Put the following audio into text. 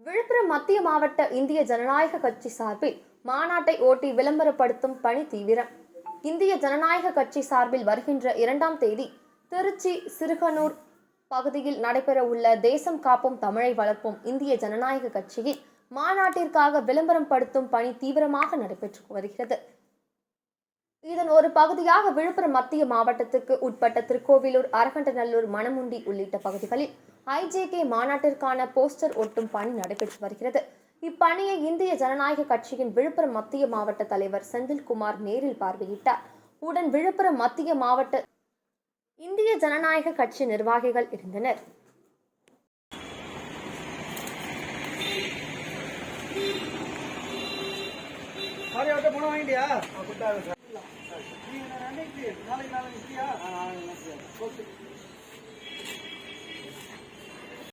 விழுப்புரம் மத்திய மாவட்ட இந்திய ஜனநாயக கட்சி சார்பில் மாநாட்டை ஓட்டி விளம்பரப்படுத்தும் பணி தீவிரம். இந்திய ஜனநாயக கட்சி சார்பில் வருகின்ற 2ஆம் தேதி திருச்சி சிறுகனூர் பகுதியில் நடைபெற உள்ள தேசம் காப்போம் தமிழை வளர்ப்போம் இந்திய ஜனநாயக கட்சியின் மாநாட்டிற்காக விளம்பரம் படுத்தும் பணி தீவிரமாக நடைபெற்று வருகிறது. இதன் ஒரு பகுதியாக விழுப்புரம் மத்திய மாவட்டத்துக்கு உட்பட்ட திருக்கோவிலூர், அரகண்டநல்லூர், மணமுண்டி உள்ளிட்ட பகுதிகளில் IJK மாநாட்டிற்கான போஸ்டர் ஒட்டும் பணி நடைபெற்று வருகிறது. இப்பணியை இந்திய ஜனநாயக கட்சியின் விழுப்புரம் மத்திய மாவட்ட தலைவர் செந்தில்குமார் நேரில் பார்வையிட்டார். உடன் விழுப்புரம் மத்திய மாவட்ட இந்திய ஜனநாயக கட்சி நிர்வாகிகள் இருந்தனர். நாளைக்கு